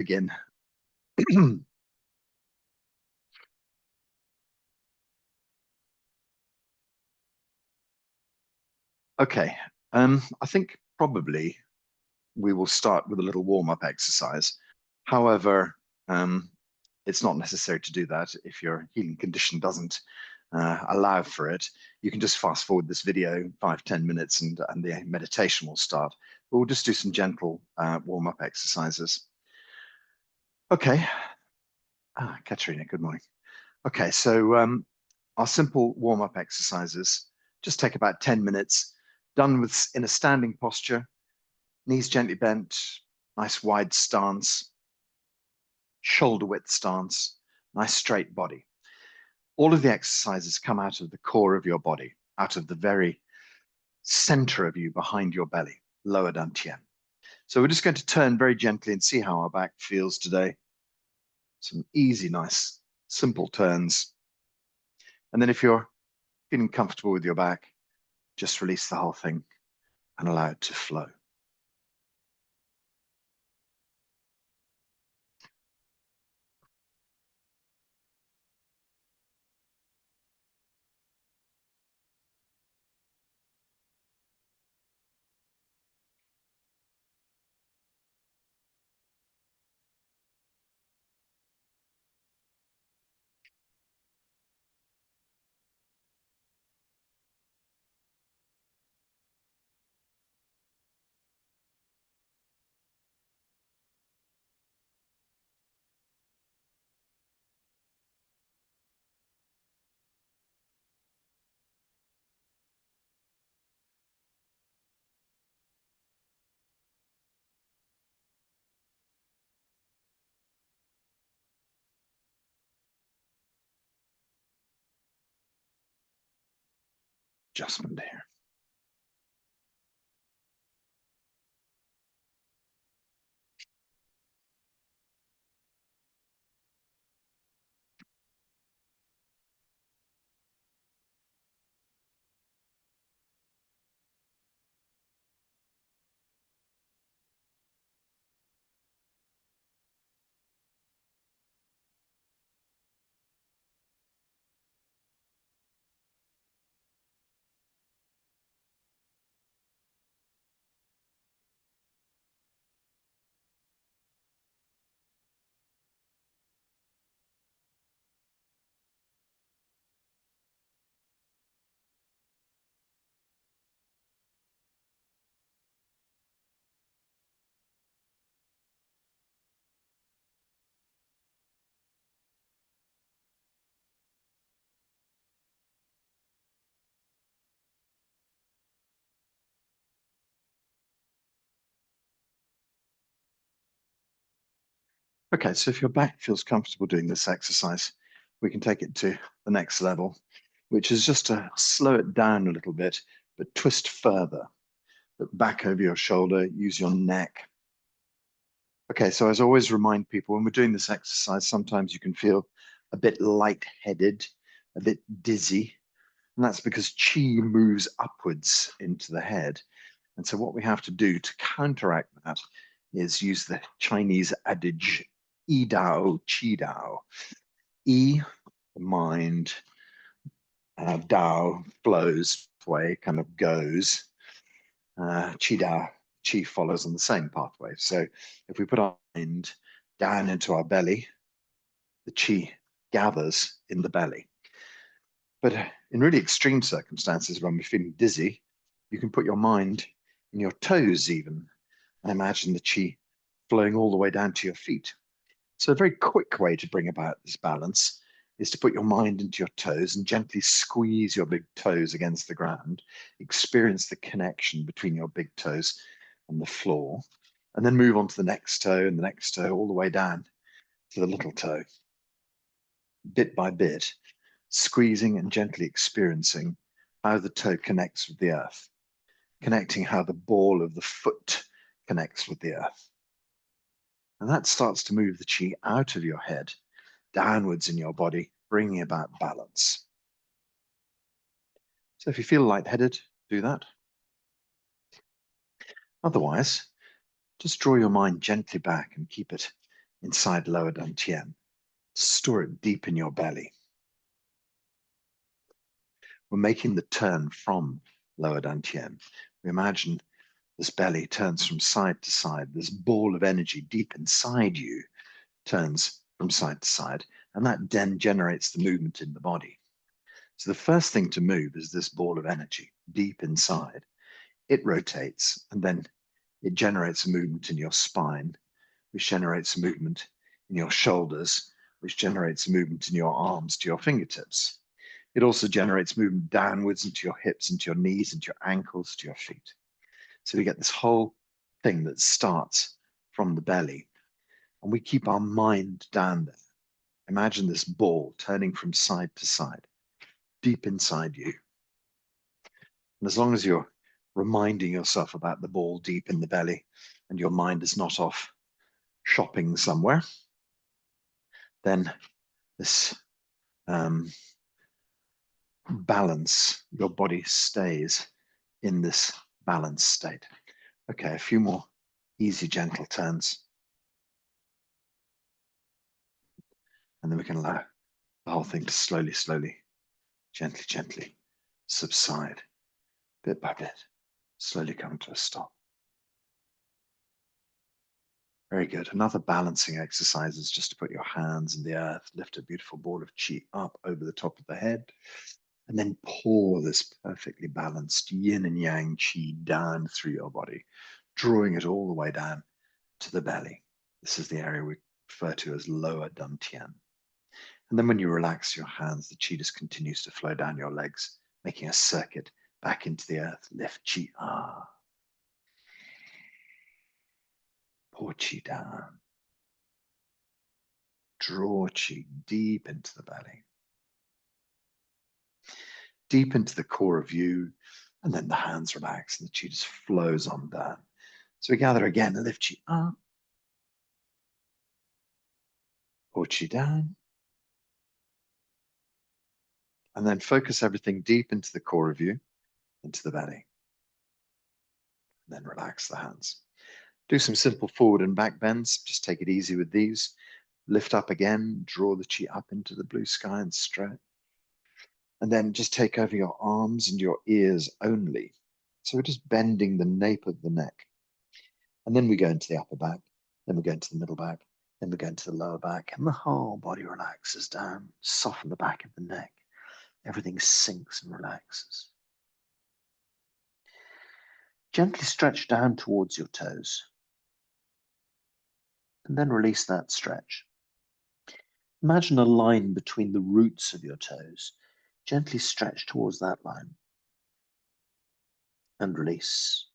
begin. Okay, I think probably we will start with a little warm-up exercise. However, it's not necessary to do that if your healing condition doesn't allow for it. You can just fast forward this video 5, 10 minutes and the meditation will start. But we'll just do some gentle warm-up exercises. Okay. Katrina, good morning. Okay, so our simple warm-up exercises just take about 10 minutes, done with in a standing posture, knees gently bent, nice wide stance, shoulder width stance, nice straight body. All of the exercises come out of the core of your body, out of the very center of you behind your belly, lower dantian. So we're just going to turn very gently and see how our back feels today. Some easy, nice, simple turns. And then if you're feeling comfortable with your back, just release the whole thing and allow it to flow. Adjustment here. Okay, so if your back feels comfortable doing this exercise, we can take it to the next level, which is just to slow it down a little bit, but twist further. Look back over your shoulder, use your neck. Okay, so as I always remind people, when we're doing this exercise, sometimes you can feel a bit lightheaded, a bit dizzy, and that's because qi moves upwards into the head. And so what we have to do to counteract that is use the Chinese adage, yi dao, qi dao. Yi, the mind, dao flows way, kind of goes. Qi dao, qi follows on the same pathway. So if we put our mind down into our belly, the qi gathers in the belly. But in really extreme circumstances, when we're feeling dizzy, you can put your mind in your toes even, and imagine the qi flowing all the way down to your feet. So a very quick way to bring about this balance is to put your mind into your toes and gently squeeze your big toes against the ground. Experience the connection between your big toes and the floor, and then move on to the next toe and the next toe all the way down to the little toe. Bit by bit, squeezing and gently experiencing how the toe connects with the earth, connecting how the ball of the foot connects with the earth. And that starts to move the qi out of your head, downwards in your body, bringing about balance. So if you feel lightheaded, do that. Otherwise, just draw your mind gently back and keep it inside lower dantian. Store it deep in your belly. We're making the turn from lower dantian. We imagine this belly turns from side to side. This ball of energy deep inside you turns from side to side, and that then generates the movement in the body. So the first thing to move is this ball of energy deep inside. It rotates, and then it generates a movement in your spine, which generates a movement in your shoulders, which generates a movement in your arms to your fingertips. It also generates movement downwards into your hips, into your knees, into your ankles, to your feet. So we get this whole thing that starts from the belly, and we keep our mind down there. Imagine this ball turning from side to side, deep inside you. And as long as you're reminding yourself about the ball deep in the belly and your mind is not off shopping somewhere, then this balance, your body stays in this balanced state. Okay, a few more easy, gentle turns. And then we can allow the whole thing to slowly, slowly, gently, gently subside, bit by bit, slowly come to a stop. Very good. Another balancing exercise is just to put your hands in the earth, lift a beautiful ball of chi up over the top of the head, and then pour this perfectly balanced yin and yang chi down through your body, drawing it all the way down to the belly. This is the area we refer to as lower dantian. And then when you relax your hands, the chi just continues to flow down your legs, making a circuit back into the earth. Lift chi ah. Pour chi down. Draw chi deep into the belly. Deep into the core of you, and then the hands relax and the chi just flows on down. So we gather again and lift chi up. Pour chi down. And then focus everything deep into the core of you, into the belly. And then relax the hands. Do some simple forward and back bends. Just take it easy with these. Lift up again, draw the chi up into the blue sky and stretch. And then just take over your arms and your ears only. So we're just bending the nape of the neck. And then we go into the upper back, then we go into the middle back, then we go into the lower back, and the whole body relaxes down. Soften the back of the neck. Everything sinks and relaxes. Gently stretch down towards your toes. And then release that stretch. Imagine a line between the roots of your toes. Gently stretch towards that line. And release.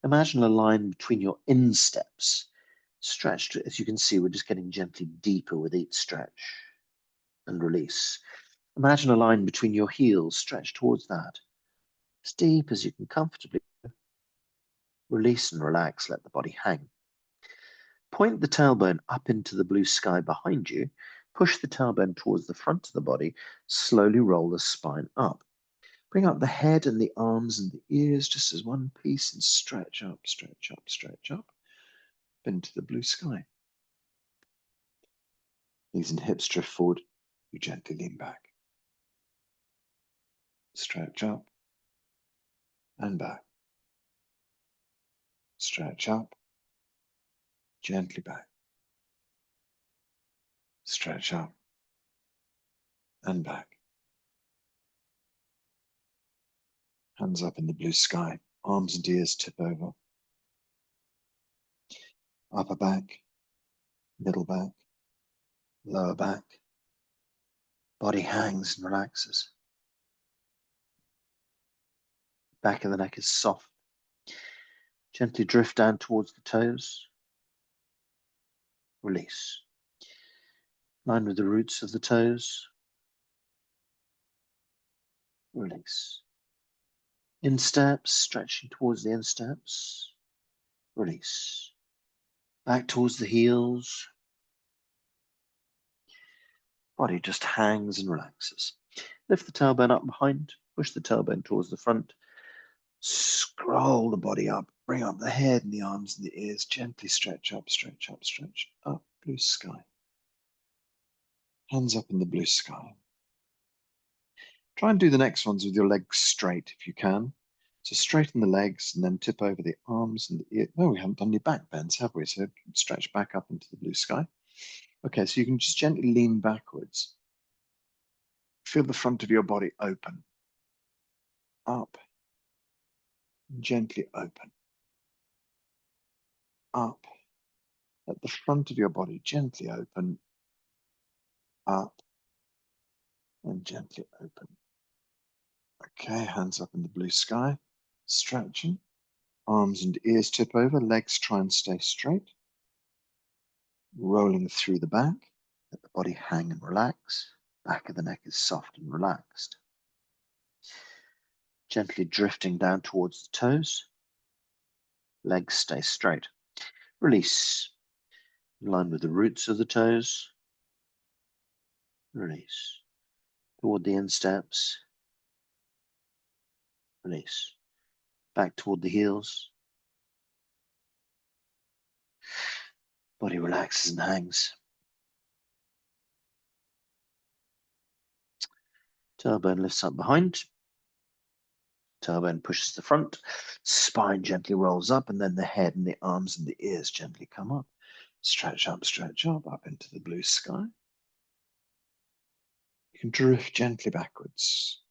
Imagine a line between your insteps. Stretched, as you can see, we're just getting gently deeper with each stretch. And release. Imagine a line between your heels. Stretch towards that. As deep as you can comfortably. Release and relax. Let the body hang. Point the tailbone up into the blue sky behind you. Push the tailbone towards the front of the body. Slowly roll the spine up. Bring up the head and the arms and the ears just as one piece and stretch up, stretch up, stretch up into the blue sky. Knees and hips drift forward. You gently lean back. Stretch up and back. Stretch up, gently back. Stretch up and back. Hands up in the blue sky, arms and ears tip over. Upper back, middle back, lower back. Body hangs and relaxes. Back of the neck is soft. Gently drift down towards the toes. Release. Line with the roots of the toes. Release. Insteps, stretching towards the insteps. Release. Back towards the heels. Body just hangs and relaxes. Lift the tailbone up behind. Push the tailbone towards the front. Scroll the body up. Bring up the head and the arms and the ears. Gently stretch up, stretch up, stretch up. blue sky. Hands up in the blue sky. Try and do the next ones with your legs straight if you can. So straighten the legs and then tip over the arms and the ear. No, we haven't done your back bends, have we? So stretch back up into the blue sky. Okay, so you can just gently lean backwards. Feel the front of your body open. Up. Gently open. Up. At the front of your body, gently open. Up. And gently open. Okay, hands up in the blue sky. Stretching. Arms and ears tip over. Legs try and stay straight. Rolling through the back. Let the body hang and relax. Back of the neck is soft and relaxed. Gently drifting down towards the toes. Legs stay straight. Release. In line with the roots of the toes. Release. Toward the insteps. Release. Back toward the heels. Body relaxes and hangs. Tailbone lifts up behind. Tailbone pushes the front. Spine gently rolls up, and then the head and the arms and the ears gently come up. Stretch up into the blue sky. You can drift gently backwards.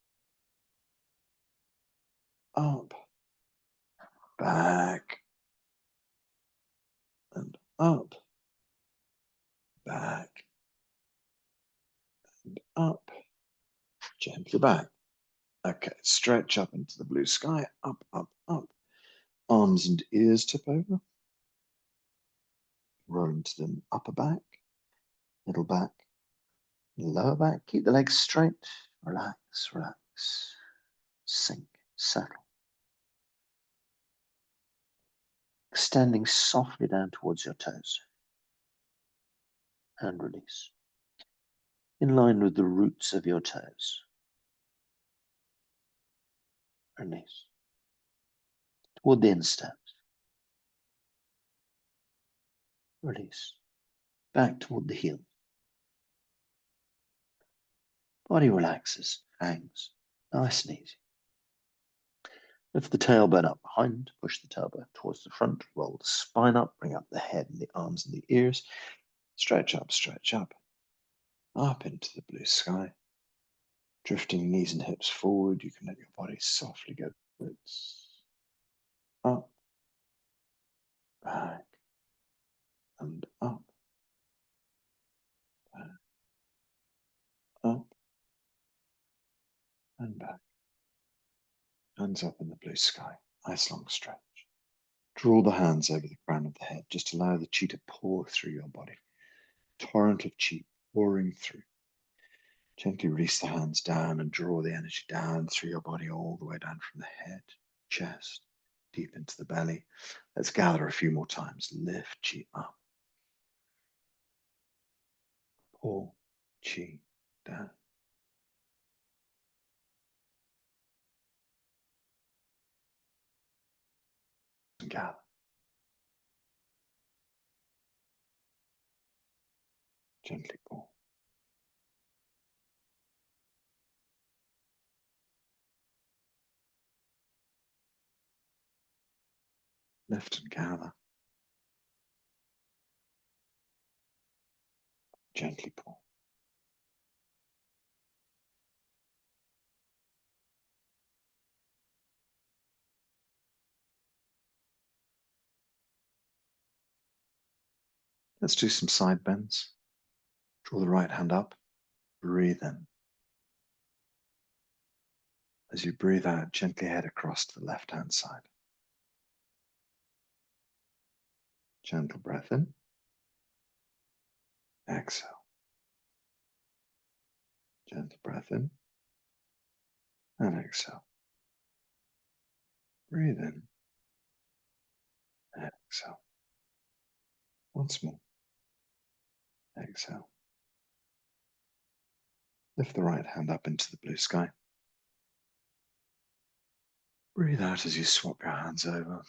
Up. Back. And up. Back. And up. Gently back. Okay, stretch up into the blue sky. Up, up, up. Arms and ears tip over. Roll into the upper back, middle back, lower back. Keep the legs straight. Relax, relax. Sink, settle. Extending softly down towards your toes. And release. In line with the roots of your toes. Release. Toward the insteps. Release. Back toward the heel. Body relaxes, hangs, nice and easy. Lift the tailbone up behind, push the tailbone towards the front, roll the spine up, bring up the head and the arms and the ears. Stretch up, up into the blue sky. Drifting knees and hips forward, you can let your body softly go forwards. Up, back, and up, back, up, and back. Hands up in the blue sky. Nice long stretch. Draw the hands over the crown of the head. Just allow the chi to pour through your body. Torrent of chi pouring through. Gently release the hands down and draw the energy down through your body all the way down from the head, chest, deep into the belly. Let's gather a few more times. Lift chi up. Pour chi down. And gather. Gently pour. Lift and gather. Gently pour. Let's do some side bends. Draw the right hand up. Breathe in. As you breathe out, gently head across to the left-hand side. Gentle breath in. Exhale. Gentle breath in. And exhale. Breathe in. Exhale. Once more. Exhale. Lift the right hand up into the blue sky. Breathe out as you swap your hands over.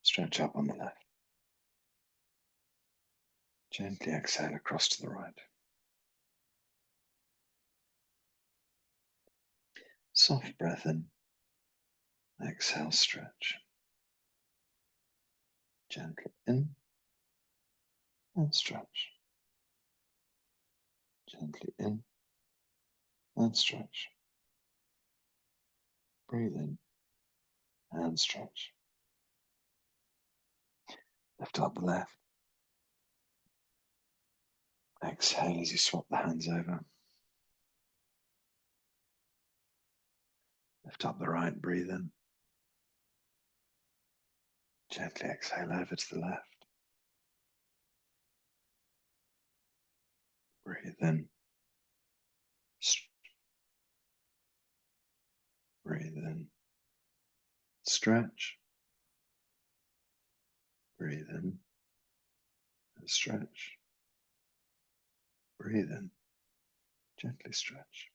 Stretch up on the left. Gently exhale across to the right. Soft breath in. Exhale, stretch. Gently in and stretch. Gently in and stretch. Breathe in and stretch. Lift up the left. Exhale as you swap the hands over. Lift up the right, breathe in. Gently exhale over to the left. Breathe in. Breathe in. Stretch. Breathe in and stretch. Breathe in. Gently stretch.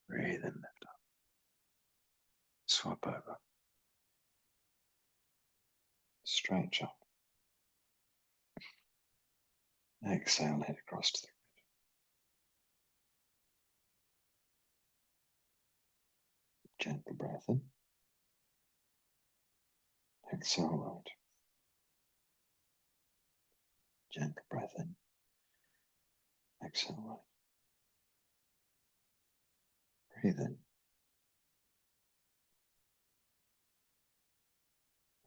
Breathe in, lift up. Swap over. Stretch up. Exhale, head across to the right. Gentle breath in. Exhale, right. Gentle breath in. Exhale, right. Breathe in.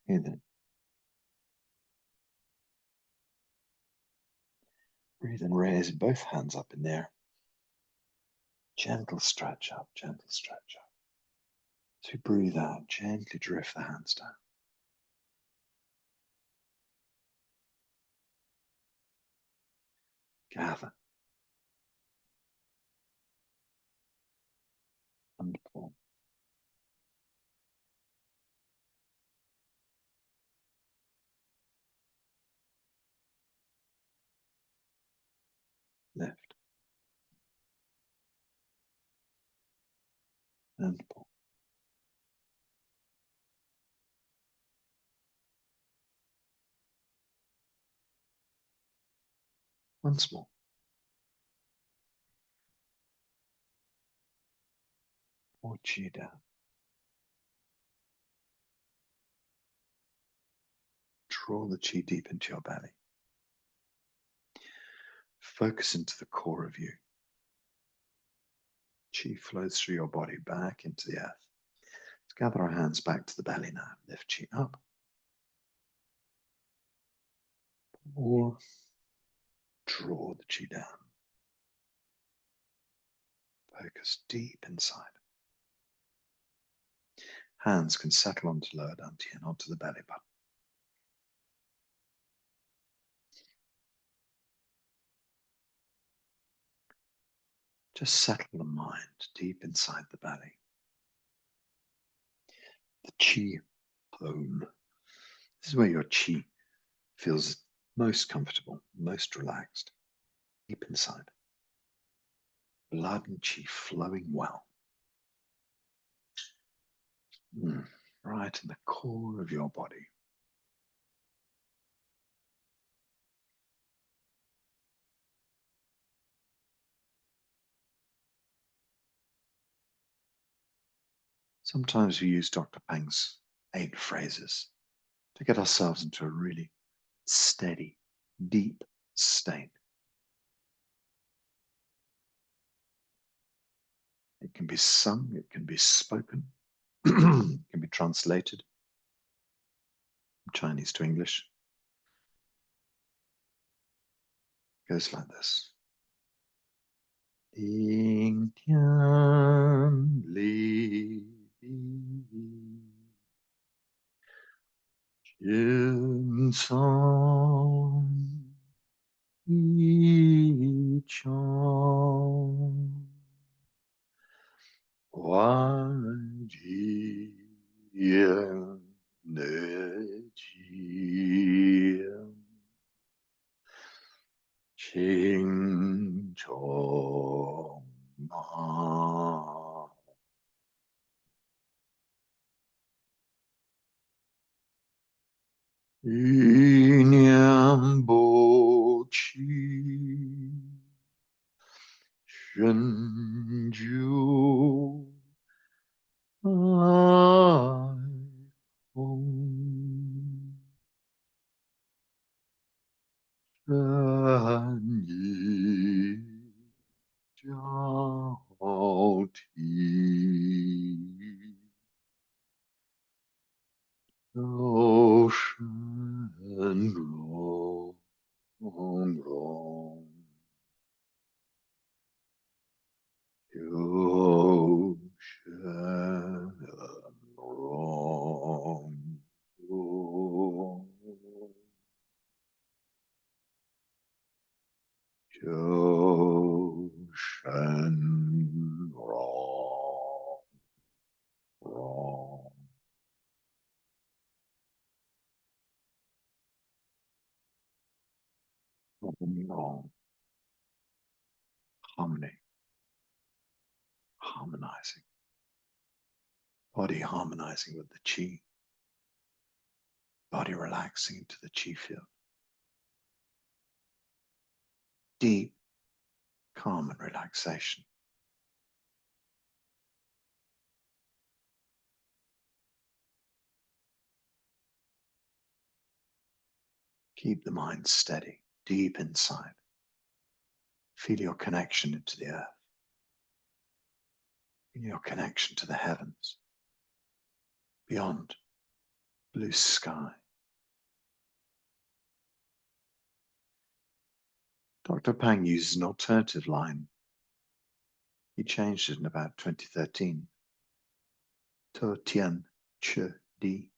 Breathe in. Breathe and raise both hands up in the air. Gentle stretch up, gentle stretch up. As we breathe out, gently drift the hands down. Gather and pull. Lift and pull. Once more. Pour chi down. Draw the chi deep into your belly. Focus into the core of you. Chi flows through your body back into the earth. Let's gather our hands back to the belly now. Lift chi up. Or draw the chi down. Focus deep inside. Hands can settle onto lower dantian, onto the belly button. Just settle the mind deep inside the belly. The chi home. This is where your chi feels most comfortable, most relaxed. Deep inside. Blood and chi flowing well. Right in the core of your body. Sometimes we use Dr. Peng's 8 phrases to get ourselves into a really steady, deep state. It can be sung, it can be spoken, it can be translated from Chinese to English. It goes like this. Ding tian li jin song yi chong hua ji yan ne ji ching chong ma yin yang bo Harmony, harmonizing, body harmonizing with the chi, body relaxing into the chi field. Deep, calm and relaxation. Keep the mind steady, deep inside. Feel your connection into the earth. Feel your connection to the heavens. Beyond, blue sky. Dr. Pang uses an alternative line. He changed it in about 2013. 𝐸𝐤𝐥𝐟-𝐡𝐞𝐚𝐥𝐢𝐧𝐠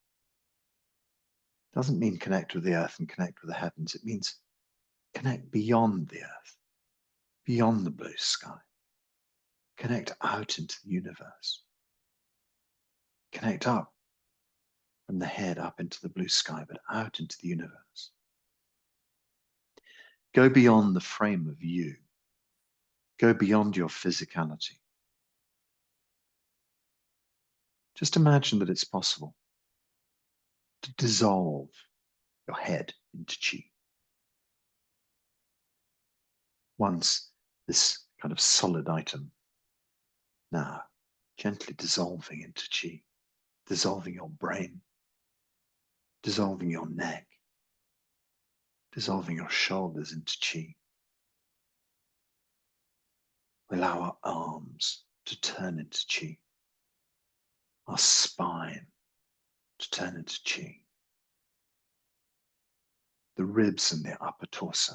doesn't mean connect with the earth and connect with the heavens. It means connect beyond the earth, beyond the blue sky. Connect out into the universe. Connect up from the head up into the blue sky, but out into the universe. Go beyond the frame of you. Go beyond your physicality. Just imagine that it's possible to dissolve your head into chi. Once this kind of solid item, now gently dissolving into chi, dissolving your brain, dissolving your neck, dissolving your shoulders into chi. We allow our arms to turn into chi, our spine to turn into chi, the ribs and the upper torso,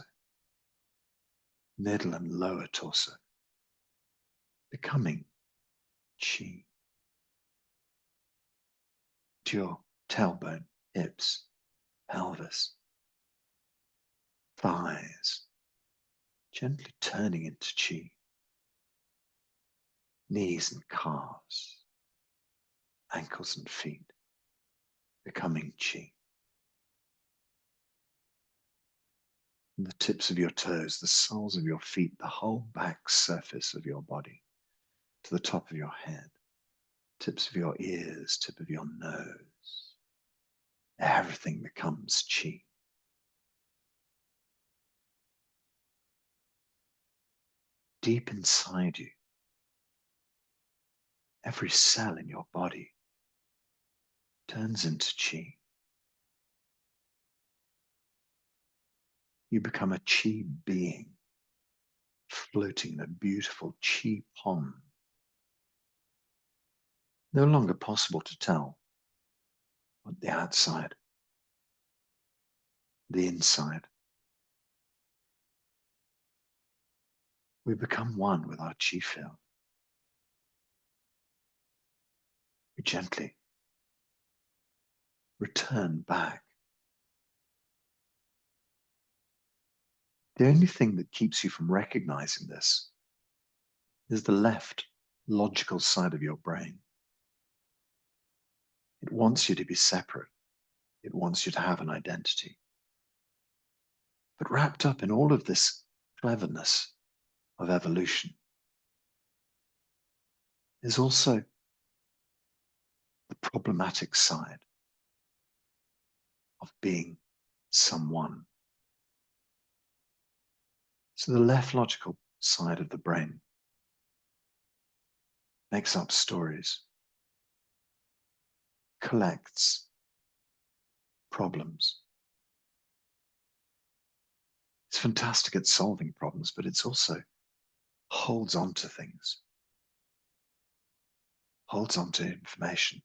middle and lower torso, becoming chi. To your tailbone, hips, pelvis, thighs, gently turning into chi, knees and calves, ankles and feet, becoming chi. From the tips of your toes, the soles of your feet, the whole back surface of your body, to the top of your head, tips of your ears, tip of your nose, everything becomes chi. Deep inside you, every cell in your body turns into chi. You become a chi being, floating in a beautiful chi pond. No longer possible to tell what the outside, the inside. We become one with our chi field. We gently return back. The only thing that keeps you from recognizing this is the left logical side of your brain. It wants you to be separate. It wants you to have an identity. But wrapped up in all of this cleverness of evolution is also the problematic side of being someone. So the left logical side of the brain makes up stories, collects problems. It's fantastic at solving problems, but it's also holds on to things, holds on to information.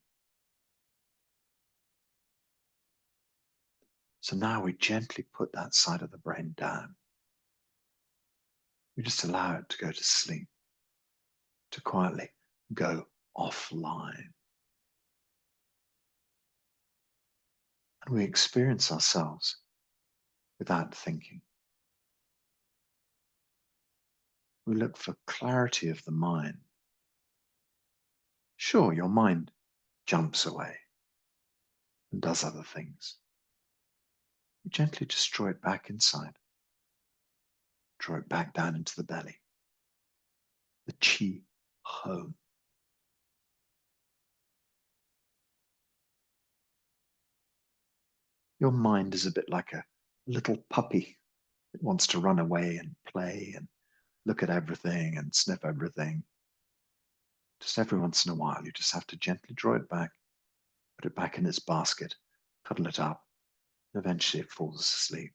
So now we gently put that side of the brain down. We just allow it to go to sleep, to quietly go offline. And we experience ourselves without thinking. We look for clarity of the mind. Sure, your mind jumps away and does other things. You gently just draw it back inside. Draw it back down into the belly. The chi home. Your mind is a bit like a little puppy. It wants to run away and play and look at everything and sniff everything. Just every once in a while, you just have to gently draw it back, put it back in its basket, cuddle it up, and eventually it falls asleep.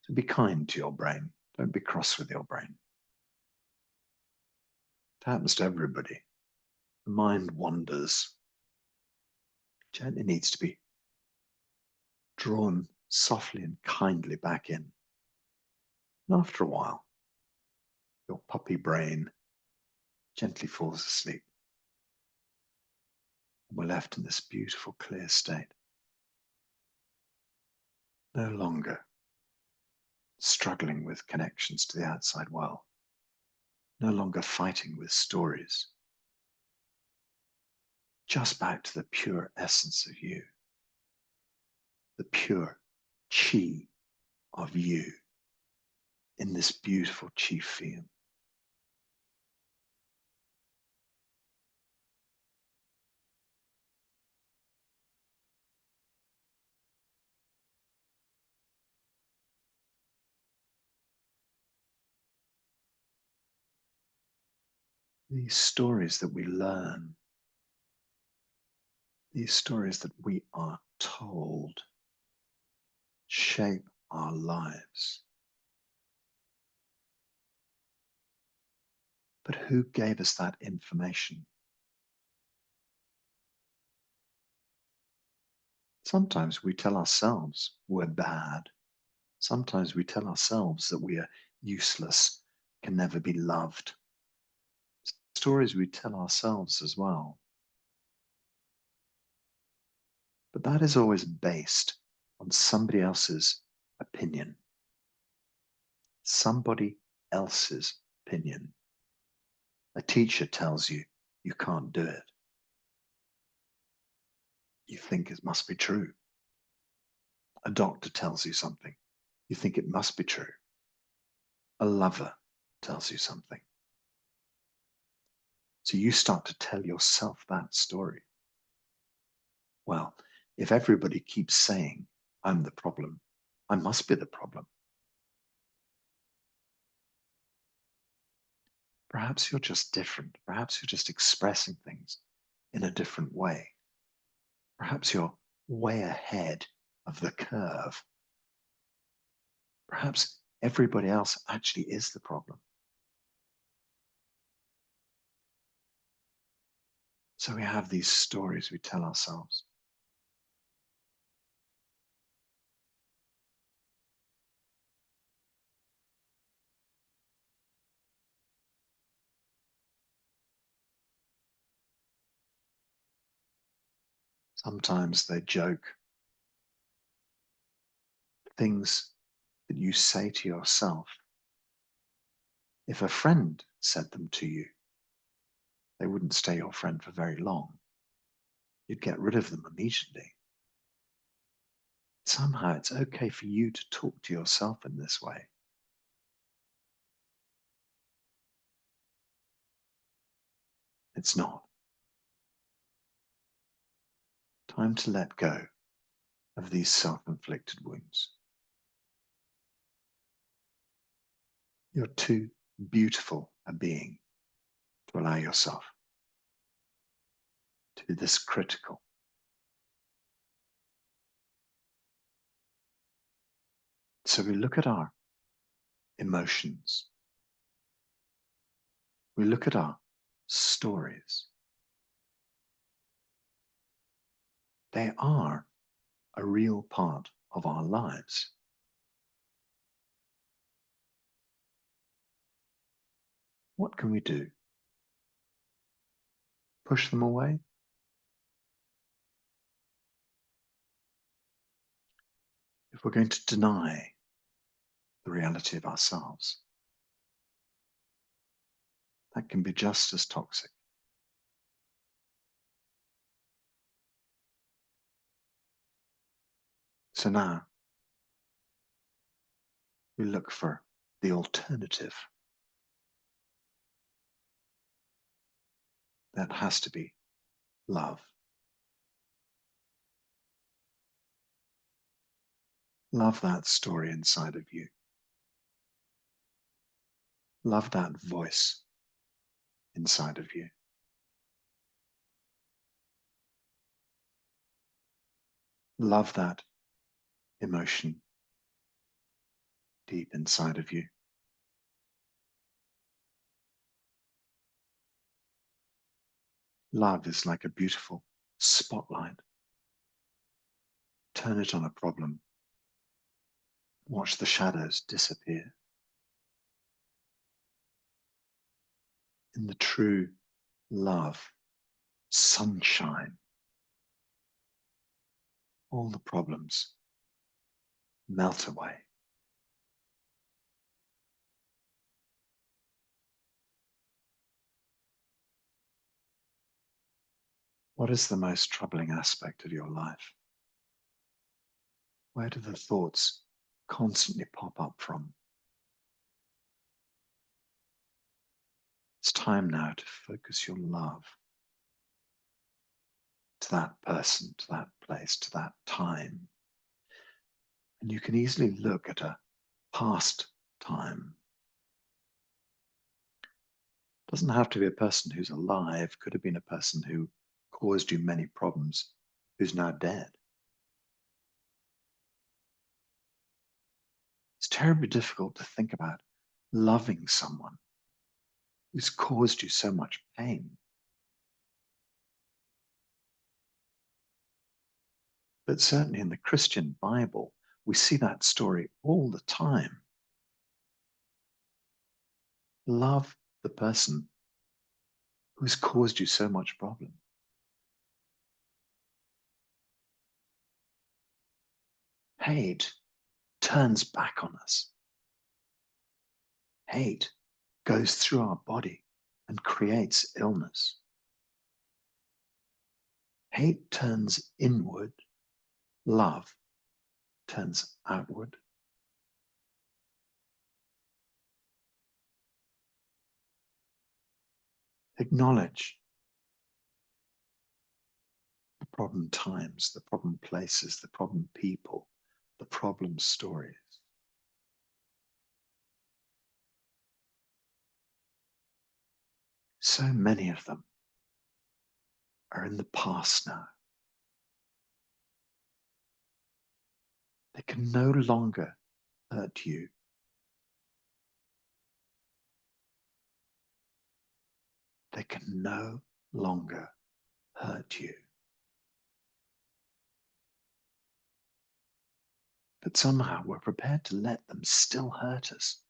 So be kind to your brain. Don't be cross with your brain. It happens to everybody. The mind wanders. Gently needs to be drawn softly and kindly back in. And after a while, your puppy brain gently falls asleep. And we're left in this beautiful, clear state. No longer struggling with connections to the outside world. No longer fighting with stories. Just back to the pure essence of you. The pure chi of you in this beautiful chi field. These stories that we learn, these stories that we are told, shape our lives. But who gave us that information? Sometimes we tell ourselves we're bad. Sometimes we tell ourselves that we are useless, can never be loved. Stories we tell ourselves as well. But that is always based on somebody else's opinion. Somebody else's opinion. A teacher tells you you can't do it. You think it must be true. A doctor tells you something. You think it must be true. A lover tells you something. So you start to tell yourself that story. Well, if everybody keeps saying, I'm the problem, I must be the problem. Perhaps you're just different. Perhaps you're just expressing things in a different way. Perhaps you're way ahead of the curve. Perhaps everybody else actually is the problem. So we have these stories we tell ourselves. Sometimes they joke. Things that you say to yourself. If a friend said them to you, they wouldn't stay your friend for very long. You'd get rid of them immediately. Somehow it's okay for you to talk to yourself in this way. It's not. Time to let go of these self-inflicted wounds. You're too beautiful a being to allow yourself to be this critical. So we look at our emotions. We look at our stories. They are a real part of our lives. What can we do? Push them away? If we're going to deny the reality of ourselves, that can be just as toxic. So now we look for the alternative. That has to be love. Love that story inside of you. Love that voice inside of you. Love that emotion deep inside of you. Love is like a beautiful spotlight. Turn it on a problem. Watch the shadows disappear. In the true love, sunshine, all the problems melt away. What is the most troubling aspect of your life? Where do the thoughts constantly pop up from? It's time now to focus your love to that person, to that place, to that time. And you can easily look at a past time. It doesn't have to be a person who's alive, could have been a person who caused you many problems, who's now dead. It's terribly difficult to think about loving someone who's caused you so much pain. But certainly in the Christian Bible, we see that story all the time. Love the person who's caused you so much problem. Hate turns back on us. Hate goes through our body and creates illness. Hate turns inward. Love turns outward. Acknowledge the problem times, the problem places, the problem people, the problem stories. So many of them are in the past now. They can no longer hurt you. They can no longer hurt you. But somehow we're prepared to let them still hurt us.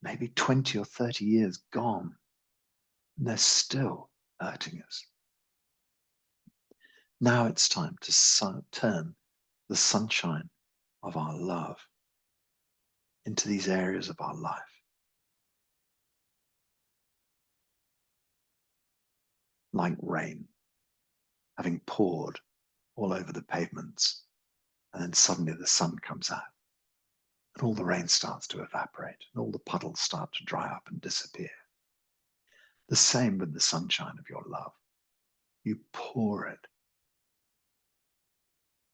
Maybe 20 or 30 years gone, and they're still hurting us. Now it's time to turn the sunshine of our love into these areas of our life. Like rain, having poured all over the pavements, and then suddenly the sun comes out, and all the rain starts to evaporate, and all the puddles start to dry up and disappear. The same with the sunshine of your love. You pour it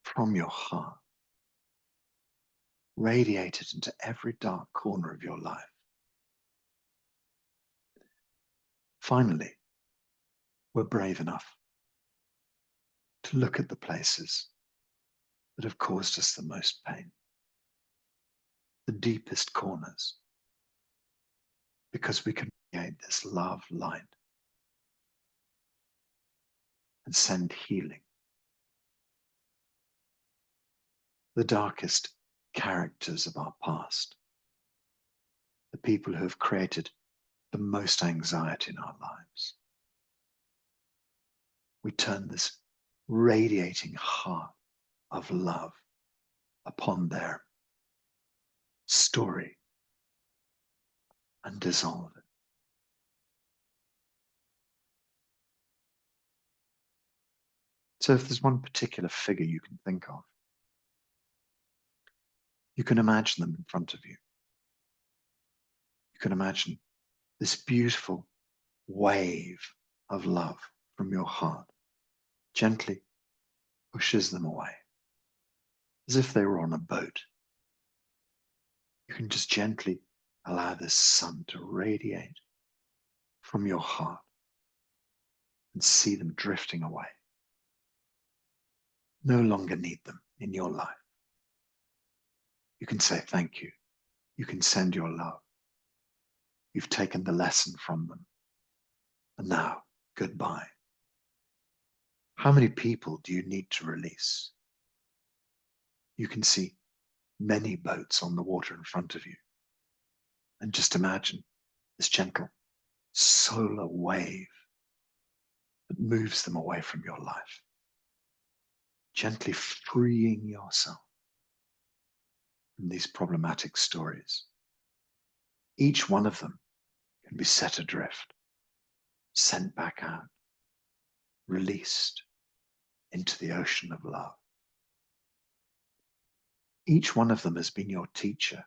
from your heart, radiate it into every dark corner of your life. Finally, we're brave enough to look at the places that have caused us the most pain, the deepest corners, because we can create this love light and send healing. The darkest characters of our past, the people who have created the most anxiety in our lives. We turn this radiating heart of love upon their story and dissolve it. So if there's one particular figure you can think of, you can imagine them in front of you. You can imagine this beautiful wave of love from your heart gently pushes them away, as if they were on a boat. You can just gently allow this sun to radiate from your heart and see them drifting away. No longer need them in your life. You can say thank you. You can send your love. You've taken the lesson from them. And now, goodbye. How many people do you need to release? You can see many boats on the water in front of you. And just imagine this gentle solar wave that moves them away from your life, gently freeing yourself from these problematic stories. Each one of them can be set adrift, sent back out, released into the ocean of love. Each one of them has been your teacher.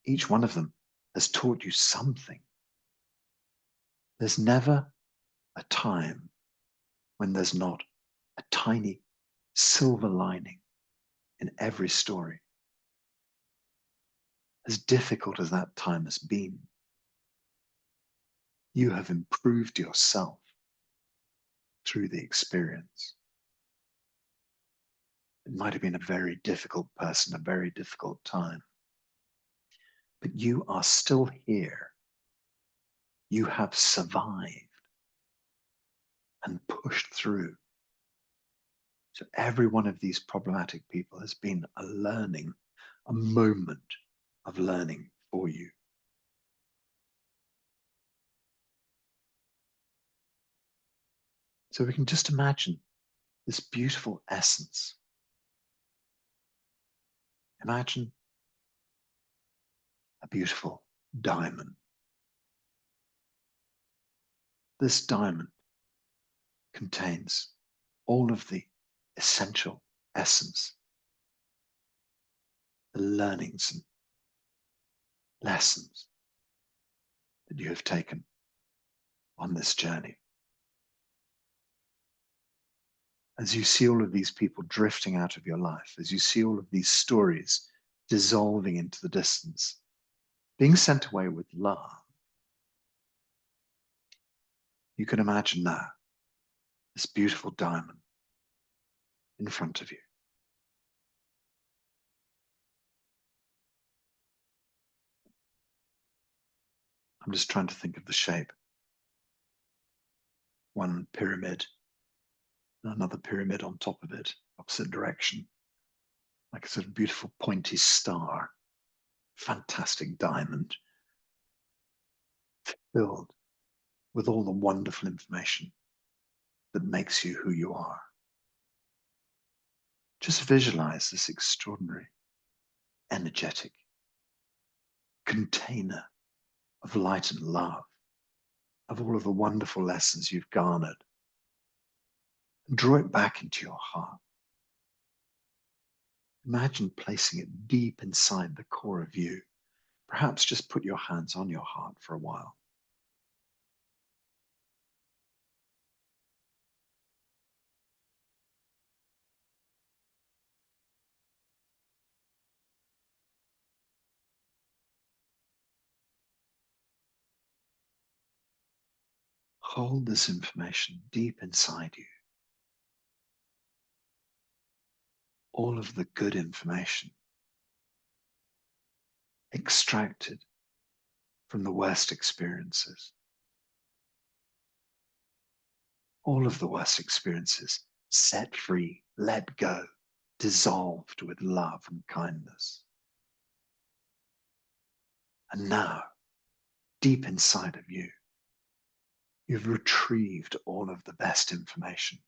Each one of them has taught you something. There's never a time when there's not a tiny silver lining in every story. As difficult as that time has been, you have improved yourself through the experience. It might have been a very difficult person, a very difficult time, but you are still here. You have survived and pushed through. So every one of these problematic people has been a learning, a moment of learning for you. So we can just imagine this beautiful essence. Imagine a beautiful diamond. This diamond contains all of the essential essence, the learnings and lessons that you have taken on this journey. As you see all of these people drifting out of your life, as you see all of these stories dissolving into the distance, being sent away with love, you can imagine now this beautiful diamond in front of you. I'm just trying to think of the shape. One pyramid, and another pyramid on top of it, opposite direction, like a sort of beautiful pointy star, fantastic diamond, filled with all the wonderful information that makes you who you are. Just visualize this extraordinary, energetic container of light and love, of all of the wonderful lessons you've garnered, and draw it back into your heart. Imagine placing it deep inside the core of you. Perhaps just put your hands on your heart for a while. Hold this information deep inside you. All of the good information extracted from the worst experiences. All of the worst experiences set free, let go, dissolved with love and kindness. And now, deep inside of you, you've retrieved all of the best information.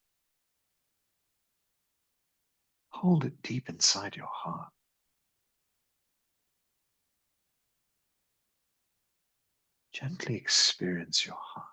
Hold it deep inside your heart. Gently experience your heart.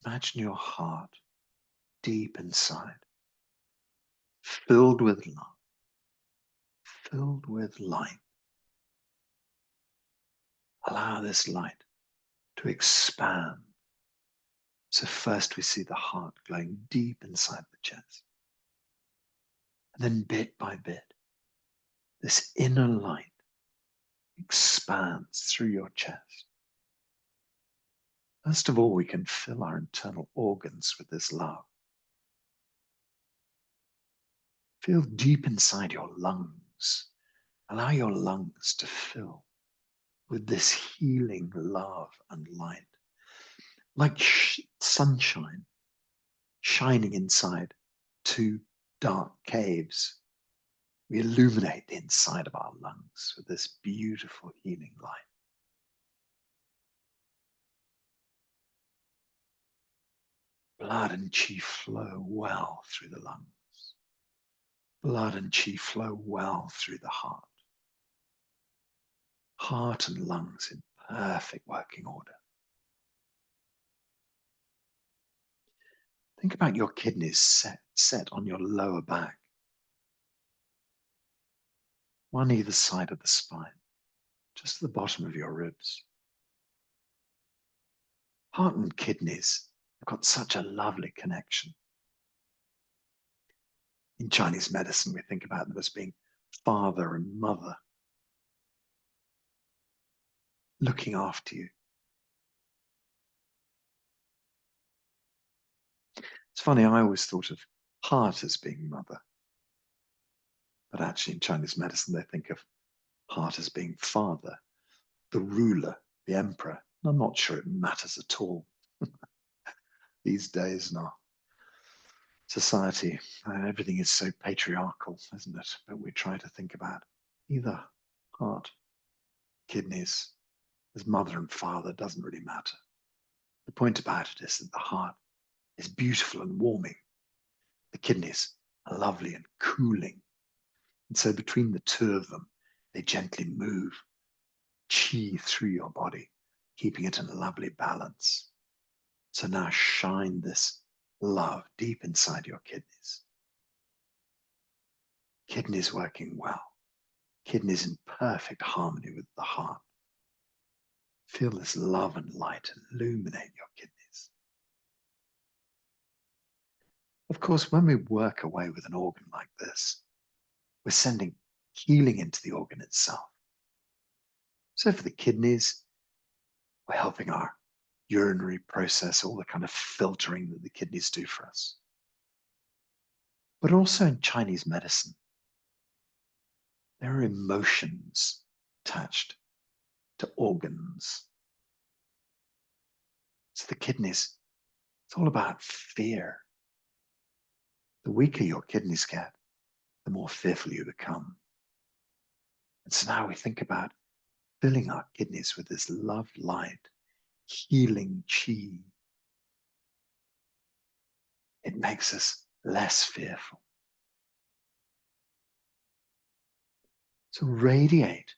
Imagine your heart deep inside, filled with love, filled with light. Allow this light to expand. So first we see the heart glowing deep inside the chest. And then bit by bit, this inner light expands through your chest. First of all, we can fill our internal organs with this love. Feel deep inside your lungs. Allow your lungs to fill with this healing love and light, like sunshine shining inside two dark caves. We illuminate the inside of our lungs with this beautiful healing light. Blood and qi flow well through the lungs. Blood and qi flow well through the heart. Heart and lungs in perfect working order. Think about your kidneys set on your lower back, one either side of the spine, just at the bottom of your ribs. Heart and kidneys have got such a lovely connection. In Chinese medicine, we think about them as being father and mother, looking after you. It's funny, I always thought of heart as being mother. But actually in Chinese medicine, they think of heart as being father, the ruler, the emperor. And I'm not sure it matters at all these days in our society. Everything is so patriarchal, isn't it? But we try to think about either heart, kidneys, as mother and father doesn't really matter. The point about it is that the heart is beautiful and warming. The kidneys are lovely and cooling. And so between the two of them, they gently move qi through your body, keeping it in a lovely balance. So now shine this love deep inside your kidneys. Kidneys working well. Kidneys in perfect harmony with the heart. Feel this love and light illuminate your kidneys. Of course, when we work away with an organ like this, we're sending healing into the organ itself. So for the kidneys, we're helping our urinary process, all the kind of filtering that the kidneys do for us. But also in Chinese medicine, there are emotions attached to organs. So the kidneys, it's all about fear. The weaker your kidneys get, the more fearful you become. And so now we think about filling our kidneys with this love light, healing qi. It makes us less fearful. So radiate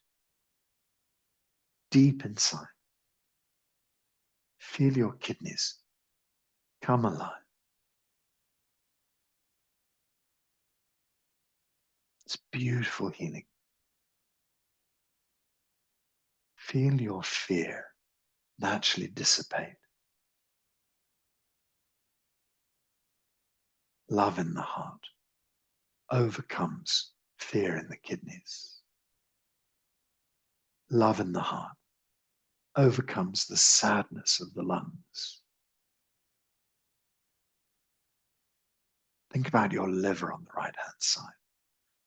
deep inside. Feel your kidneys Come alive. It's beautiful healing. Feel your fear naturally dissipate. Love in the heart overcomes fear in the kidneys. Love in the heart overcomes the sadness of the lungs. Think about your liver on the right-hand side.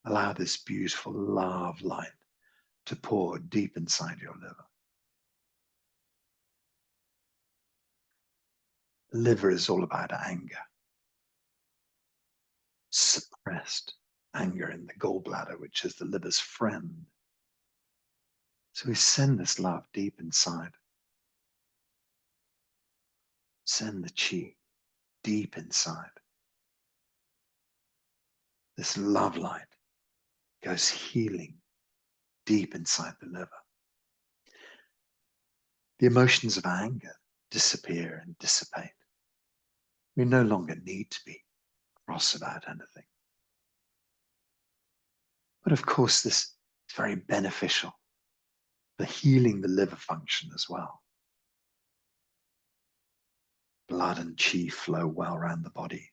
Allow this beautiful love light to pour deep inside your liver. The liver is all about anger. Suppressed anger in the gallbladder, which is the liver's friend. So we send this love deep inside. Send the chi deep inside. This love light goes healing deep inside the liver. The emotions of anger disappear and dissipate. We no longer need to be cross about anything. But of course, this is very beneficial for healing the liver function as well. Blood and chi flow well around the body.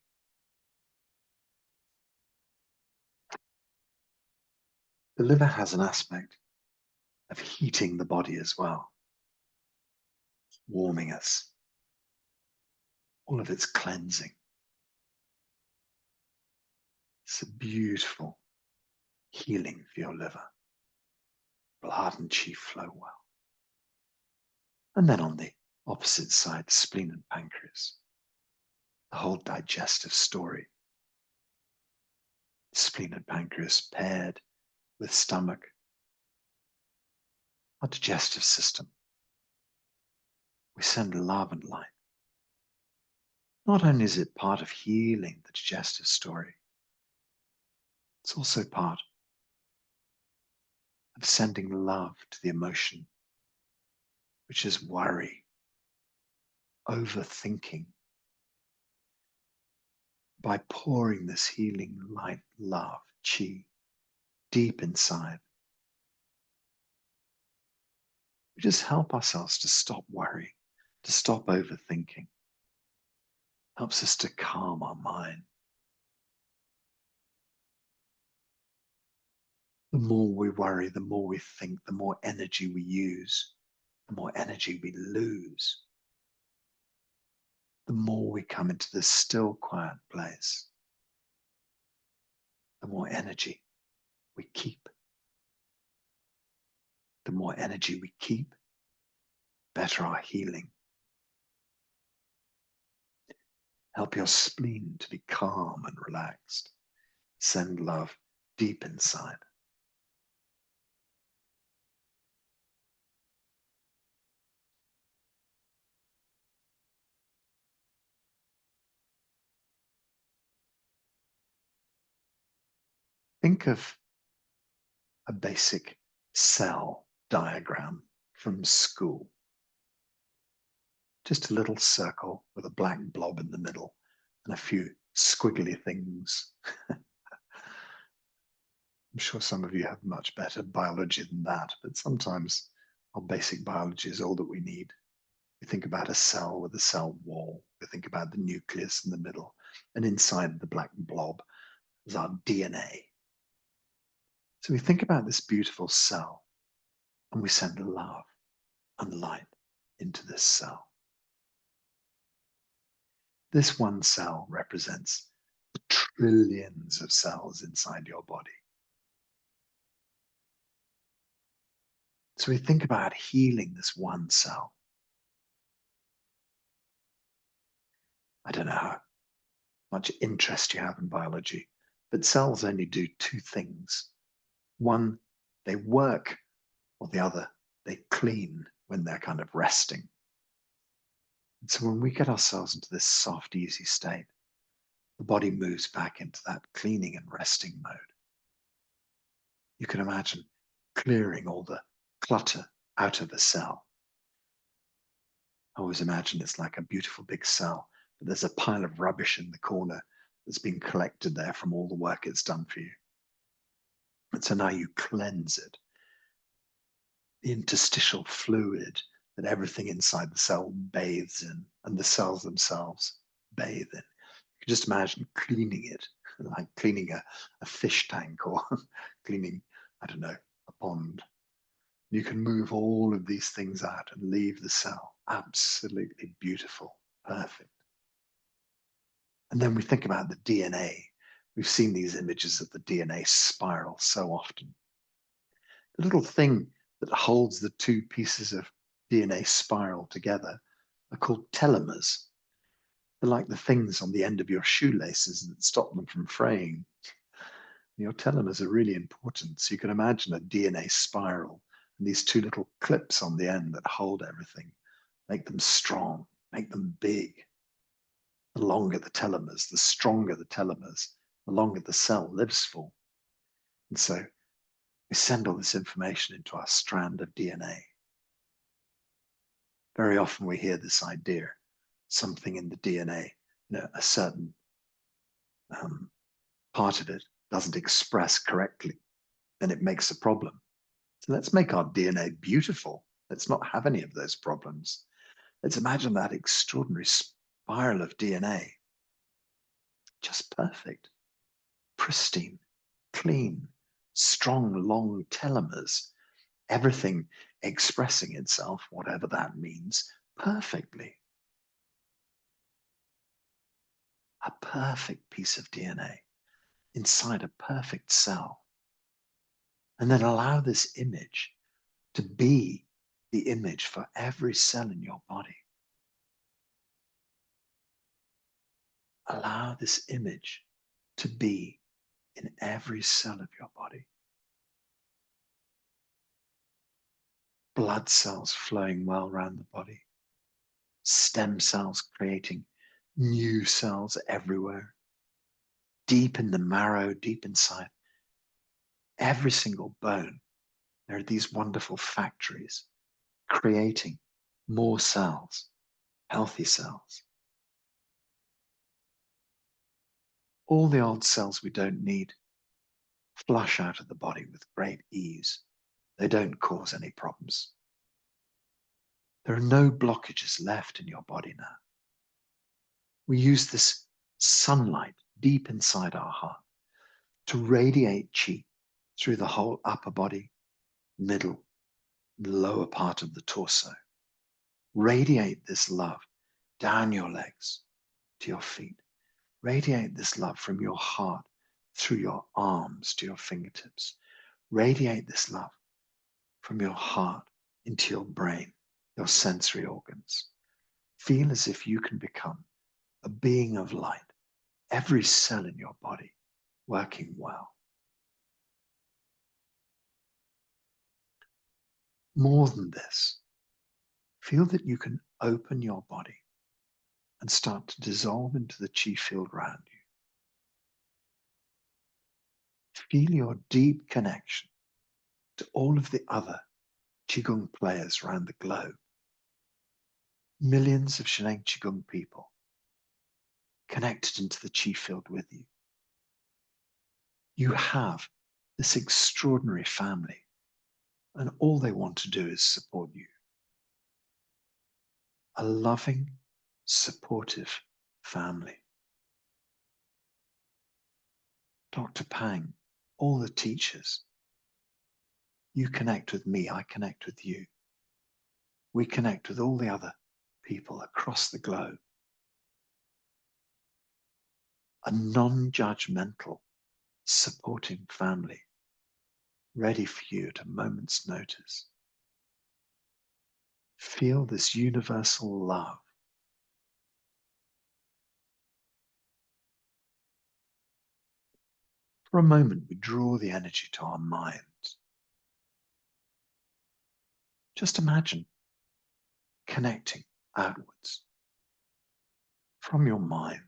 The liver has an aspect of heating the body as well, warming us, all of its cleansing. It's a beautiful healing for your liver. Blood and chi flow well. And then on the opposite side, spleen and pancreas, the whole digestive story. Spleen and pancreas paired with stomach, our digestive system. We send love and light. Not only is it part of healing the digestive story, it's also part of sending love to the emotion, which is worry, overthinking. By pouring this healing light, love, chi, deep inside, we just help ourselves to stop worrying, to stop overthinking. Helps us to calm our mind. The more we worry, the more we think, the more energy we use, the more energy we lose. The more we come into this still, quiet place, the more energy we keep. The more energy we keep, better our healing. Help your spleen to be calm and relaxed. Send love deep inside. Think of a basic cell diagram from school. Just a little circle with a black blob in the middle and a few squiggly things. I'm sure some of you have much better biology than that, but sometimes our basic biology is all that we need. We think about a cell with a cell wall. We think about the nucleus in the middle, and inside the black blob is our DNA. So we think about this beautiful cell, and we send love and light into this cell. This one cell represents the trillions of cells inside your body. So we think about healing this one cell. I don't know how much interest you have in biology, but cells only do two things. One, they work, or the other, they clean when they're kind of resting. And so when we get ourselves into this soft, easy state, the body moves back into that cleaning and resting mode. You can imagine clearing all the clutter out of a cell. I always imagine it's like a beautiful big cell but there's a pile of rubbish in the corner that's been collected there from all the work it's done for you. And so now you cleanse it. The interstitial fluid that everything inside the cell bathes in, and the cells themselves bathe in. You can just imagine cleaning it, like cleaning a fish tank or cleaning, I don't know, a pond. You can move all of these things out and leave the cell absolutely beautiful, perfect. And then we think about the DNA. We've seen these images of the DNA spiral so often. The little thing that holds the two pieces of DNA spiral together are called telomeres. They're like the things on the end of your shoelaces that stop them from fraying. Your telomeres are really important. So you can imagine a DNA spiral and these two little clips on the end that hold everything, make them strong, make them big. The longer the telomeres, the stronger the telomeres, the longer the cell lives for. And so we send all this information into our strand of DNA. Very often we hear this idea, something in the DNA, a certain part of it doesn't express correctly, then it makes a problem. So let's make our DNA beautiful. Let's not have any of those problems. Let's imagine that extraordinary spiral of DNA, just perfect, pristine, clean, strong, long telomeres, everything expressing itself, whatever that means, perfectly. A perfect piece of DNA inside a perfect cell. And then allow this image to be the image for every cell in your body. Allow this image to be in every cell of your body. Blood cells flowing well around the body. Stem cells creating new cells everywhere. Deep in the marrow, deep inside every single bone, there are these wonderful factories creating more cells, healthy cells. All the old cells we don't need flush out of the body with great ease. They don't cause any problems. There are no blockages left in your body now. We use this sunlight deep inside our heart to radiate qi through the whole upper body, middle, lower part of the torso. Radiate this love down your legs to your feet. Radiate this love from your heart through your arms to your fingertips. Radiate this love from your heart into your brain, your sensory organs. Feel as if you can become a being of light, every cell in your body working well. More than this, feel that you can open your body and start to dissolve into the qi field around you. Feel your deep connection to all of the other Qigong players around the globe. Millions of Sheneng Qigong people connected into the qi field with you. You have this extraordinary family, and all they want to do is support you. A loving, supportive family. Dr. Pang, all the teachers, you connect with me, I connect with you. We connect with all the other people across the globe. A non-judgmental, supporting family, ready for you at a moment's notice. Feel this universal love. For a moment, we draw the energy to our minds. Just imagine connecting outwards from your mind.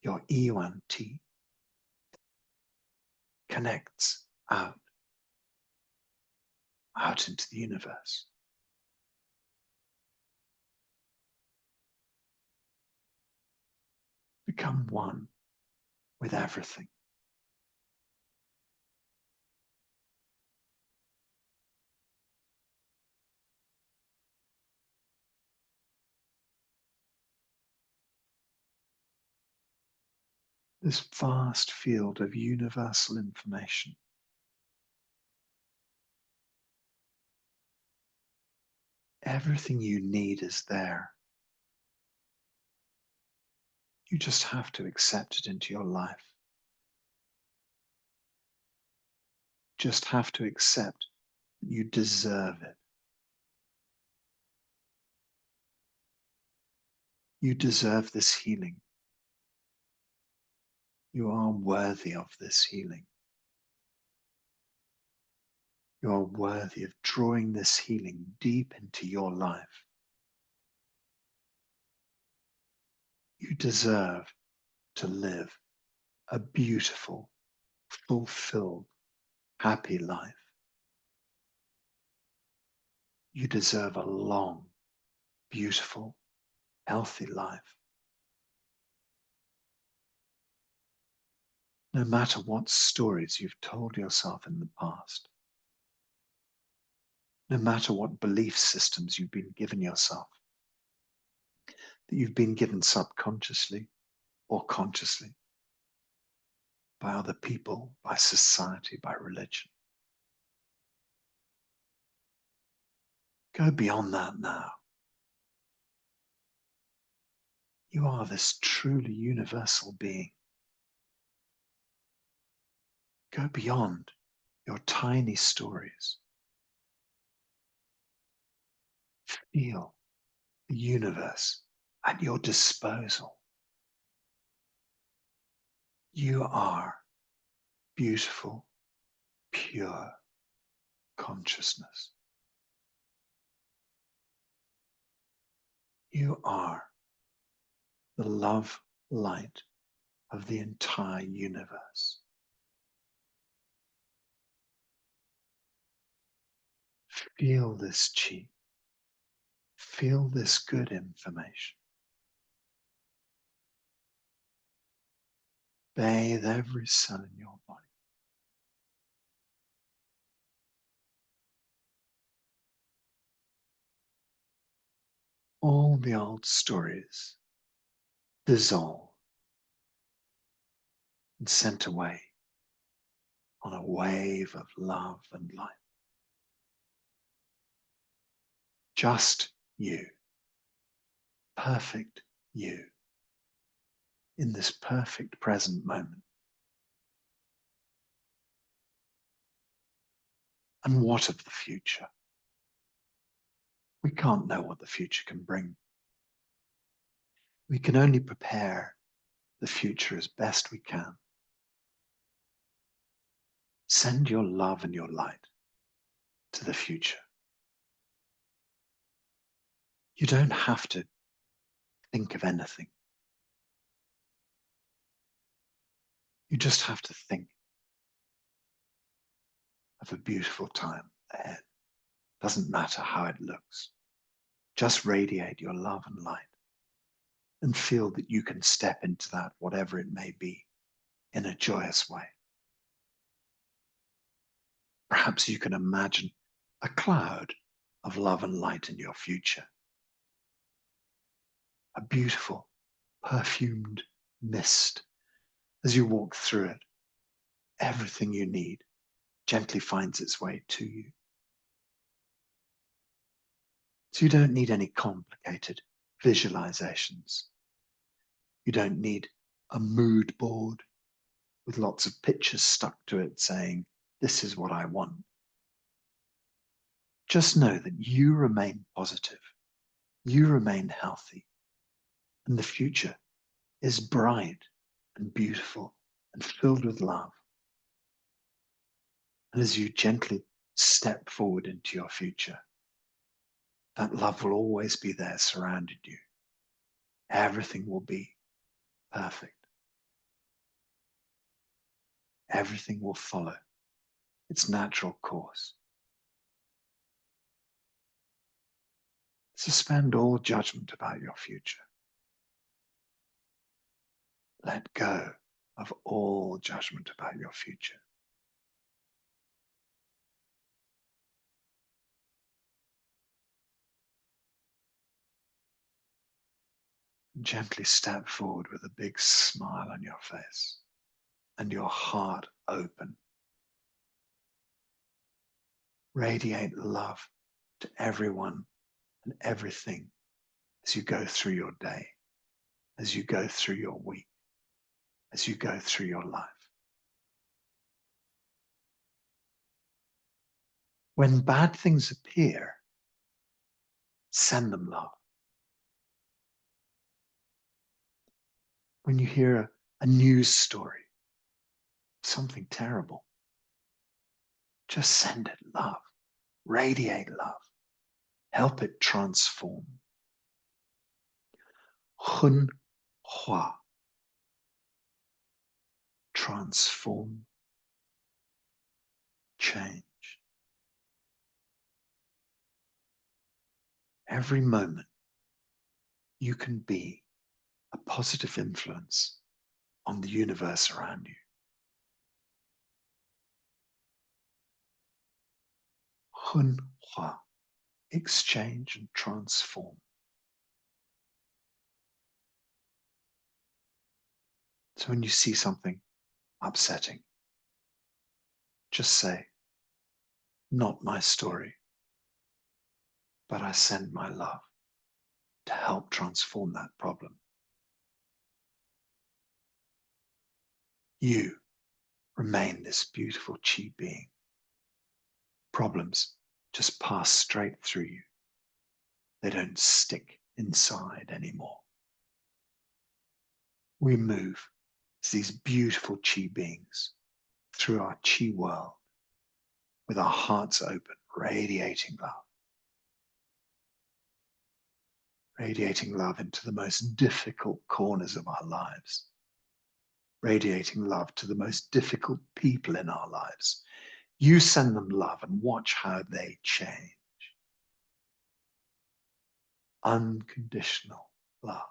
Your 𝐬𝐿 connects out into the universe. Become one with everything. This vast field of universal information. Everything you need is there. You just have to accept it into your life. Just have to accept that you deserve it. You deserve this healing. You are worthy of this healing. You are worthy of drawing this healing deep into your life. You deserve to live a beautiful, fulfilled, happy life. You deserve a long, beautiful, healthy life. No matter what stories you've told yourself in the past, no matter what belief systems you've been given yourself, that you've been given subconsciously or consciously by other people, by society, by religion. Go beyond that now. You are this truly universal being. Go beyond your tiny stories. Feel the universe at your disposal. You are beautiful, pure consciousness. You are the love light of the entire universe. Feel this chi. Feel this good information. Bathe every cell in your body. All the old stories dissolve and sent away on a wave of love and light. Just you, perfect you, in this perfect present moment. And what of the future? We can't know what the future can bring. We can only prepare the future as best we can. Send your love and your light to the future. You don't have to think of anything. You just have to think of a beautiful time ahead. Doesn't matter how it looks. Just radiate your love and light and feel that you can step into that, whatever it may be, in a joyous way. Perhaps you can imagine a cloud of love and light in your future. A beautiful, perfumed mist. As you walk through it, everything you need gently finds its way to you. So you don't need any complicated visualizations. You don't need a mood board with lots of pictures stuck to it saying, this is what I want. Just know that you remain positive, you remain healthy, and the future is bright and beautiful and filled with love. And as you gently step forward into your future, that love will always be there surrounding you. Everything will be perfect. Everything will follow its natural course. Suspend all judgment about your future. Let go of all judgment about your future. Gently step forward with a big smile on your face and your heart open. Radiate love to everyone and everything as you go through your day, as you go through your week, as you go through your life. When bad things appear, send them love. When you hear a news story, something terrible, just send it love. Radiate love. Help it transform. 𝐬𝐤𝐥𝐟, transform, change. Every moment you can be a positive influence on the universe around you. 𝐬𝐤𝐥𝐟, exchange and transform. So when you see something upsetting, just say, not my story, but I send my love to help transform that problem. You remain this beautiful chi being. Problems just pass straight through you. They don't stick inside anymore. We move as these beautiful chi beings through our chi world with our hearts open, radiating love. Radiating love into the most difficult corners of our lives. Radiating love to the most difficult people in our lives. You send them love and watch how they change. Unconditional love.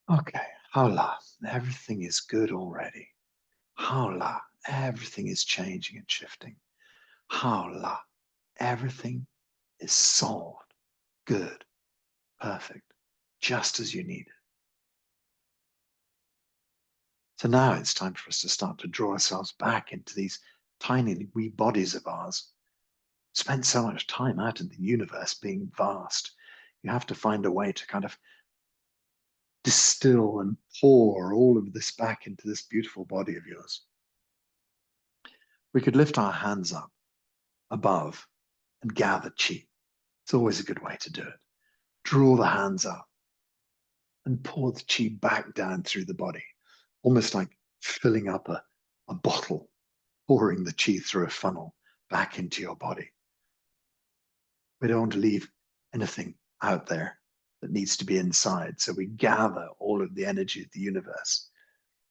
Okay, hola, everything is good already. Hola, everything is changing and shifting. Hola, everything is solved, good, perfect, just as you need it. So now it's time for us to start to draw ourselves back into these tiny wee bodies of ours. Spent so much time out in the universe being vast. You have to find a way to kind of distill and pour all of this back into this beautiful body of yours. We could lift our hands up above and gather chi. It's always a good way to do it. Draw the hands up and pour the chi back down through the body, almost like filling up a bottle, pouring the chi through a funnel back into your body. We don't want to leave anything out there that needs to be inside. So we gather all of the energy of the universe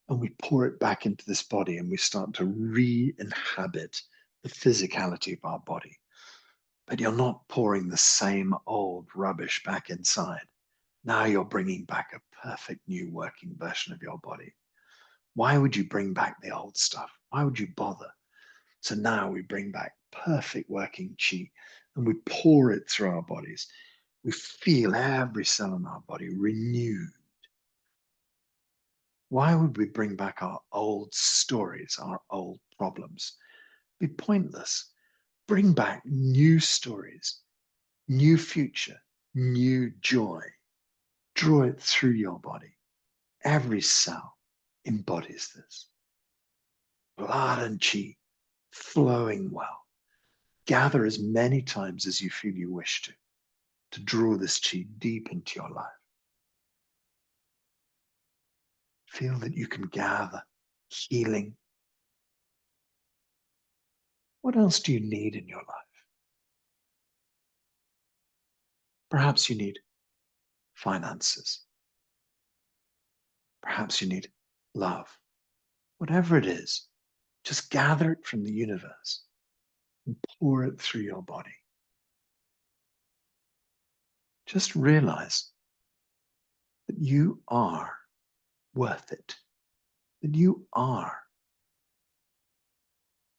and we pour it back into this body and we start to re-inhabit the physicality of our body. But you're not pouring the same old rubbish back inside. Now you're bringing back a perfect new working version of your body. Why would you bring back the old stuff? Why would you bother? So now we bring back perfect working chi and we pour it through our bodies. We feel every cell in our body renewed. Why would we bring back our old stories, our old problems? It'd be pointless. Bring back new stories, new future, new joy. Draw it through your body. Every cell embodies this. Blood and chi flowing well. Gather as many times as you feel you wish to draw this chi deep into your life. Feel that you can gather healing. What else do you need in your life? Perhaps you need finances. Perhaps you need love. Whatever it is, just gather it from the universe and pour it through your body. just realize that you are worth it, that you are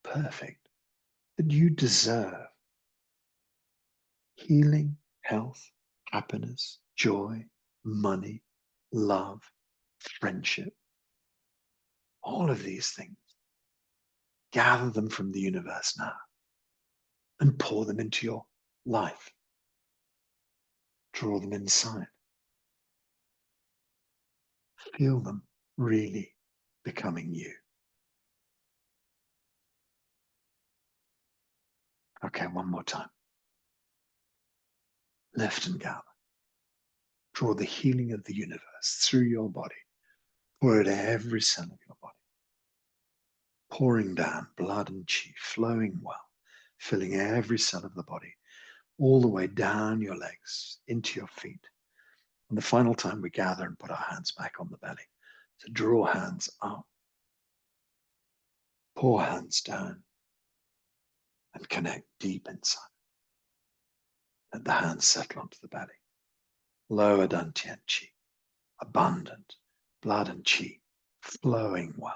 perfect, that you deserve healing, health, happiness, joy, money, love, friendship, all of these things. Gather them from the universe now and pour them into your life. Draw them inside. Feel them really becoming you. Okay, one more time. Lift and gather. Draw the healing of the universe through your body. Pour it every cell of your body. Pouring down blood and chi, flowing well, filling every cell of the body, all the way down your legs, into your feet. And the final time we gather and put our hands back on the belly. So draw hands up, pour hands down, and connect deep inside. Let the hands settle onto the belly. Lower dantian chi, abundant blood and chi, flowing well,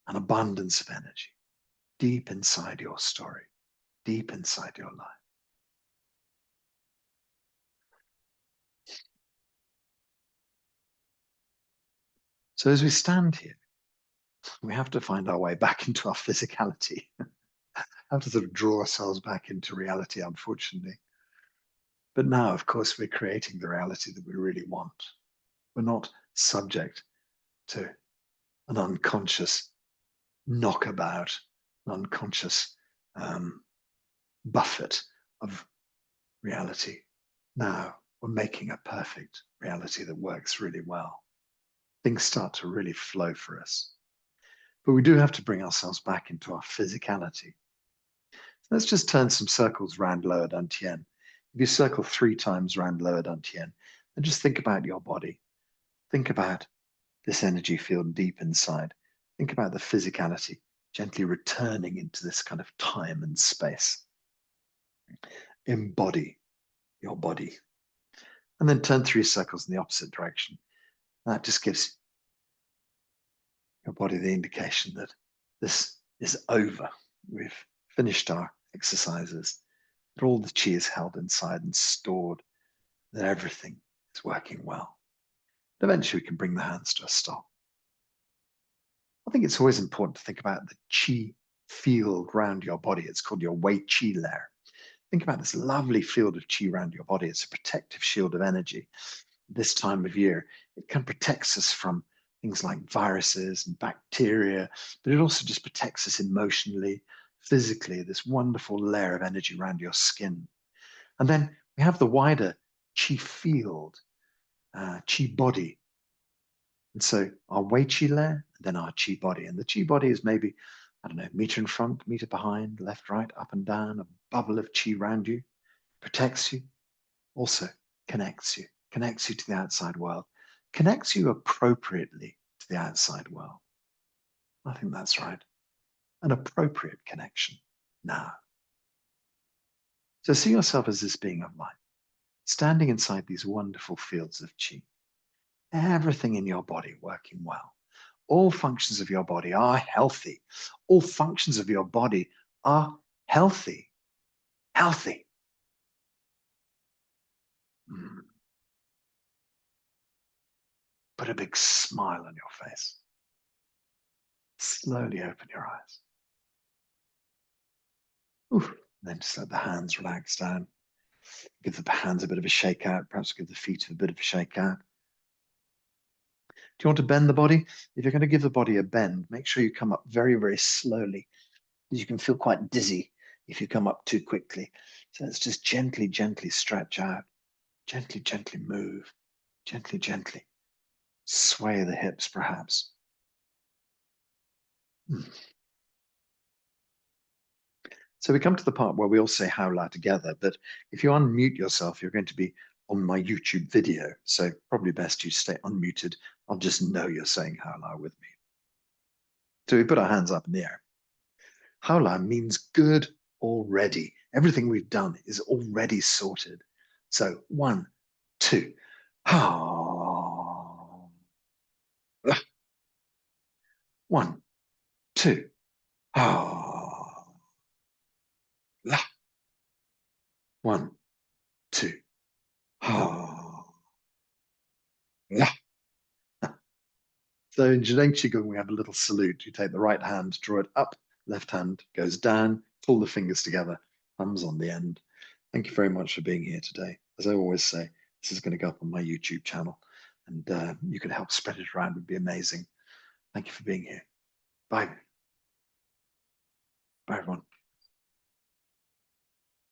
an abundance of energy, deep inside your story, deep inside your life. So as we stand here, we have to find our way back into our physicality. Have to sort of draw ourselves back into reality, unfortunately. But now, of course, we're creating the reality that we really want. We're not subject to an unconscious knockabout, an unconscious buffet of reality. Now we're making a perfect reality that works really well. Things start to really flow for us. But we do have to bring ourselves back into our physicality. So let's just turn some circles around lower dantian. If you circle 3 times around lower dantian, and just think about your body. Think about this energy field deep inside. Think about the physicality gently returning into this kind of time and space. Embody your body. And then turn 3 circles in the opposite direction. That just gives your body the indication that this is over. We've finished our exercises, that all the chi is held inside and stored, that everything is working well. And eventually we can bring the hands to a stop. I think it's always important to think about the chi field around your body. It's called your 𝐬𝐤𝐥𝐟. Think about this lovely field of chi around your body. It's a protective shield of energy. This time of year, it kind of protects us from things like viruses and bacteria, but it also just protects us emotionally, physically, this wonderful layer of energy around your skin. And then we have the wider chi field, chi body. And so our 𝐬𝐤𝐥𝐟 layer, and then our chi body. And the chi body is maybe, I don't know, meter in front, meter behind, left, right, up and down, a bubble of chi around you, protects you, also connects you to the outside world, connects you appropriately to the outside world. I think that's right. An appropriate connection now. So see yourself as this being of light, standing inside these wonderful fields of chi. Everything in your body working well. All functions of your body are healthy. All functions of your body are healthy. Healthy. Put a big smile on your face. Slowly open your eyes. Oof. Then just let the hands relax down. Give the hands a bit of a shake out. Perhaps give the feet a bit of a shake out. Do you want to bend the body? If you're going to give the body a bend, make sure you come up very, very slowly. You can feel quite dizzy if you come up too quickly. So let's just gently, gently stretch out. Gently, gently move. Gently, gently sway the hips, perhaps. So we come to the part where we all say 𝐜𝐿 together, but if you unmute yourself, you're going to be on my YouTube video. So probably best you stay unmuted. I'll just know you're saying 𝐜𝐿 with me. So we put our hands up in the air. 𝐜𝐿 means good already. Everything we've done is already sorted. So 1, 2. Ha. 1, 2. Ha. 1, 2. Ha. So in 𝐸𝐸 Qigong, we have a little salute. You take the right hand, draw it up, left hand goes down, pull the fingers together, thumbs on the end. Thank you very much for being here today. As I always say, this is going to go up on my YouTube channel, and you can help spread it around. It would be amazing. Thank you for being here. Bye. Bye, everyone.